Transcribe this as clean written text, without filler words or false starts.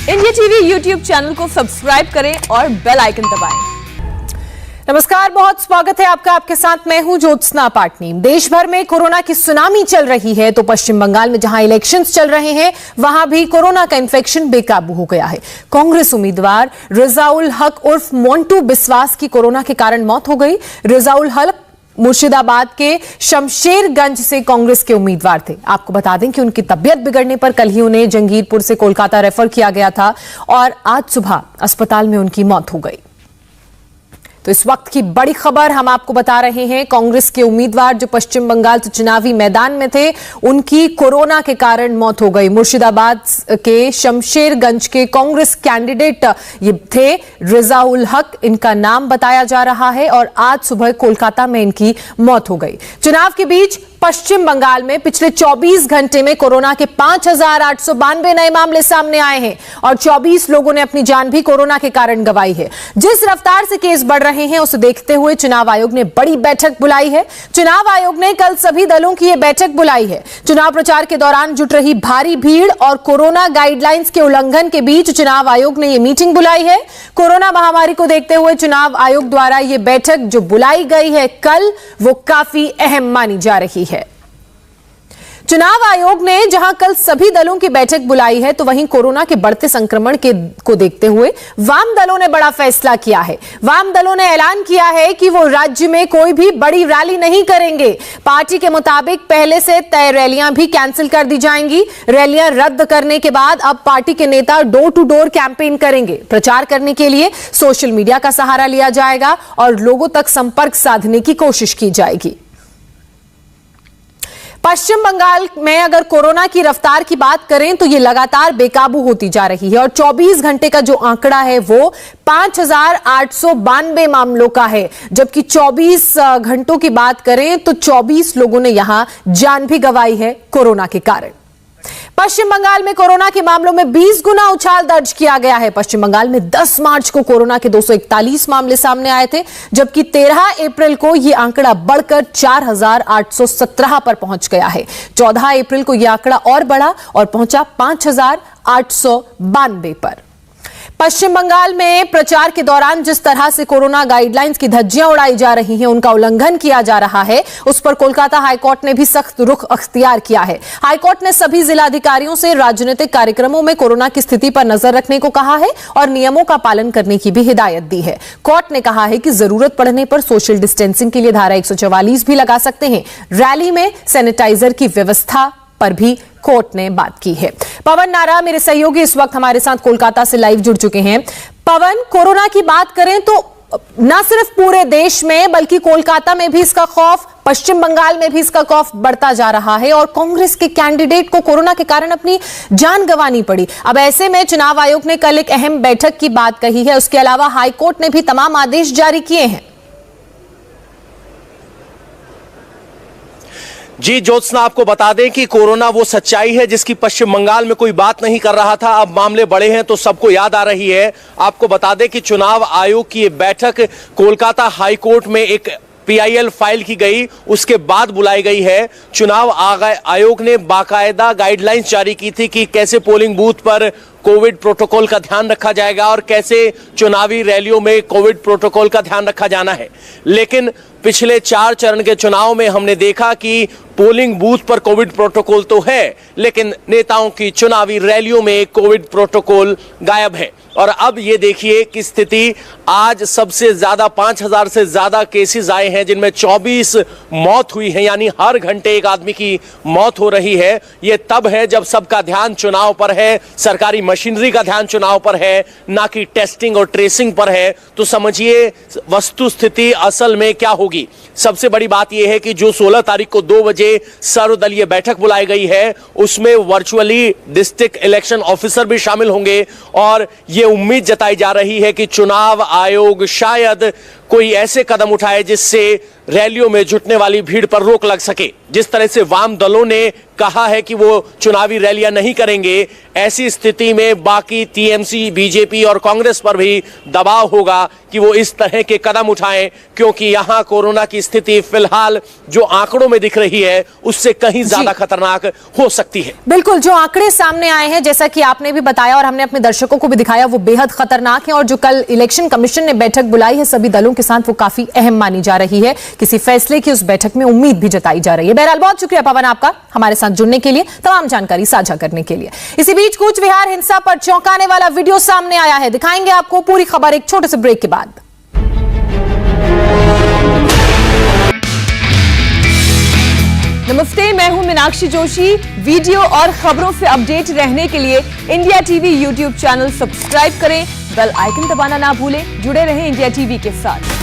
India TV YouTube channel को subscribe करें और बेल आइकन दबाएं। नमस्कार, बहुत स्वागत है आपका। आपके साथ मैं हूं ज्योत्सना पाटनी। देश भर में कोरोना की सुनामी चल रही है तो पश्चिम बंगाल में जहां इलेक्शंस चल रहे हैं वहां भी कोरोना का इन्फेक्शन बेकाबू हो गया है। कांग्रेस उम्मीदवार रजाउल हक उर्फ मोंटू बिस्वास की कोरोना के कारण मौत हो गई। रजाउल हक मुर्शिदाबाद के शमशेरगंज से कांग्रेस के उम्मीदवार थे। आपको बता दें कि उनकी तबीयत बिगड़ने पर कल ही उन्हें जंगीरपुर से कोलकाता रेफर किया गया था और आज सुबह अस्पताल में उनकी मौत हो गई। तो इस वक्त की बड़ी खबर हम आपको बता रहे हैं। कांग्रेस के उम्मीदवार जो पश्चिम बंगाल से चुनावी मैदान में थे, उनकी कोरोना के कारण मौत हो गई। मुर्शिदाबाद के शमशेरगंज के कांग्रेस कैंडिडेट ये थे रजाउल हक, इनका नाम बताया जा रहा है और आज सुबह कोलकाता में इनकी मौत हो गई। चुनाव के बीच पश्चिम बंगाल में पिछले 24 घंटे में कोरोना के 5,892 नए मामले सामने आए हैं और 24 लोगों ने अपनी जान भी कोरोना के कारण गंवाई है। जिस रफ्तार से केस बढ़ रहे हैं उसे देखते हुए चुनाव आयोग ने बड़ी बैठक बुलाई है। चुनाव आयोग ने कल सभी दलों की यह बैठक बुलाई है। चुनाव प्रचार के दौरान जुट रही भारी भीड़ और कोरोना गाइडलाइंस के उल्लंघन के बीच चुनाव आयोग ने यह मीटिंग बुलाई है। कोरोना महामारी को देखते हुए चुनाव आयोग द्वारा यह बैठक जो बुलाई गई है कल, वो काफी अहम मानी जा रही है। चुनाव आयोग ने जहां कल सभी दलों की बैठक बुलाई है तो वहीं कोरोना के बढ़ते संक्रमण को देखते हुए वाम दलों ने बड़ा फैसला किया है। वाम दलों ने ऐलान किया है कि वो राज्य में कोई भी बड़ी रैली नहीं करेंगे। पार्टी के मुताबिक पहले से तय रैलियां भी कैंसिल कर दी जाएंगी। रैलियां रद्द करने के बाद अब पार्टी के नेता डोर टू डोर कैंपेन करेंगे। प्रचार करने के लिए सोशल मीडिया का सहारा लिया जाएगा और लोगों तक संपर्क साधने की कोशिश की जाएगी। पश्चिम बंगाल में अगर कोरोना की रफ्तार की बात करें तो ये लगातार बेकाबू होती जा रही है और 24 घंटे का जो आंकड़ा है वो 5,892 मामलों का है, जबकि 24 घंटों की बात करें तो 24 लोगों ने यहां जान भी गंवाई है कोरोना के कारण। पश्चिम बंगाल में कोरोना के मामलों में 20 गुना उछाल दर्ज किया गया है। पश्चिम बंगाल में 10 मार्च को कोरोना के 241 मामले सामने आए थे, जबकि 13 अप्रैल को यह आंकड़ा बढ़कर 4,817 पर पहुंच गया है। 14 अप्रैल को यह आंकड़ा और बढ़ा और पहुंचा 5,892 पर। पश्चिम बंगाल में प्रचार के दौरान जिस तरह से कोरोना गाइडलाइंस की धज्जियां उड़ाई जा रही हैं, उनका उल्लंघन किया जा रहा है, उस पर कोलकाता हाईकोर्ट ने भी सख्त रुख अख्तियार किया है। हाईकोर्ट ने सभी जिलाधिकारियों से राजनीतिक कार्यक्रमों में कोरोना की स्थिति पर नजर रखने को कहा है और नियमों का पालन करने की भी हिदायत दी है। कोर्ट ने कहा है कि जरूरत पड़ने पर सोशल डिस्टेंसिंग के लिए धारा 144 भी लगा सकते हैं। रैली में सैनिटाइजर की व्यवस्था पर भी कोर्ट ने बात की है। पवन नारा मेरे सहयोगी इस वक्त हमारे साथ कोलकाता से लाइव जुड़ चुके हैं। पवन, कोरोना की बात करें तो न सिर्फ पूरे देश में बल्कि कोलकाता में भी इसका खौफ, पश्चिम बंगाल में भी इसका खौफ बढ़ता जा रहा है और कांग्रेस के कैंडिडेट को कोरोना के कारण अपनी जान गंवानी पड़ी। अब ऐसे में चुनाव आयोग ने कल एक अहम बैठक की बात कही है। उसके अलावा हाईकोर्ट ने भी तमाम आदेश जारी किए हैं। जी ज्योत्सना, आपको बता दें कि कोरोना वो सच्चाई है जिसकी पश्चिम बंगाल में कोई बात नहीं कर रहा था। अब मामले बढ़े हैं तो सबको याद आ रही है। आपको बता दें कि चुनाव आयोग की ये बैठक कोलकाता हाईकोर्ट में एक PIL फाइल की गई, उसके बाद बुलाई गई है। चुनाव आयोग ने बाकायदा गाइडलाइंस जारी की थी कि कैसे पोलिंग बूथ पर कोविड प्रोटोकॉल का ध्यान रखा जाएगा और कैसे चुनावी रैलियों में कोविड प्रोटोकॉल का ध्यान रखा जाना है। लेकिन पिछले 4 चरण के चुनाव में हमने देखा कि पोलिंग बूथ पर कोविड प्रोटोकॉल तो है, लेकिन नेताओं की चुनावी रैलियों में कोविड प्रोटोकॉल गायब है। और अब ये देखिए कि स्थिति आज सबसे ज्यादा 5,000 से ज्यादा केसेस आए हैं, जिनमें 24 मौत हुई है, यानी हर घंटे एक आदमी की मौत हो रही है। ये तब है जब सबका ध्यान चुनाव पर है, सरकारी मशीनरी का ध्यान चुनाव पर है, ना कि टेस्टिंग और ट्रेसिंग पर है। तो समझिए वस्तु स्थिति असल में क्या होगी। सबसे बड़ी बात यह है कि जो 16 तारीख को 2 बजे सर्वदलीय बैठक बुलाई गई है, उसमें वर्चुअली डिस्ट्रिक्ट इलेक्शन ऑफिसर भी शामिल होंगे और यह उम्मीद जताई जा रही है कि चुनाव आयोग शायद कोई ऐसे कदम उठाए जिससे रैलियों में जुटने वाली भीड़ पर रोक लग सके। जिस तरह से वाम दलों ने कहा है कि वो चुनावी रैलियां नहीं करेंगे, ऐसी स्थिति में बाकी टीएमसी, बीजेपी और कांग्रेस पर भी दबाव होगा कि वो इस तरह के कदम उठाएं, क्योंकि यहां कोरोना की स्थिति फिलहाल जो आंकड़ों में दिख रही है उससे कहीं ज्यादा खतरनाक हो सकती है। बिल्कुल, जो आंकड़े सामने आए हैं, जैसा कि आपने भी बताया और हमने अपने दर्शकों को भी दिखाया, वो बेहद खतरनाक है। और जो कल इलेक्शन कमीशन ने बैठक बुलाई है सभी दलों के साथ, वो काफी अहम मानी जा रही है। किसी फैसले की उस बैठक में उम्मीद भी जताई जा रही है। बहरहाल बहुत शुक्रिया पवन आपका हमारे साथ जुड़ने के लिए, तमाम जानकारी साझा करने के लिए। इसी बीच कूच विहार हिंसा पर चौंकाने वाला वीडियो सामने आया है, दिखाएंगे आपको पूरी खबर एक छोटे से ब्रेक के बाद। नमस्ते, मैं हूं मीनाक्षी जोशी। वीडियो और खबरों से अपडेट रहने के लिए India TV YouTube channel subscribe करें, बेल आइकन दबाना ना भूलें। जुड़े रहें इंडिया टीवी के साथ।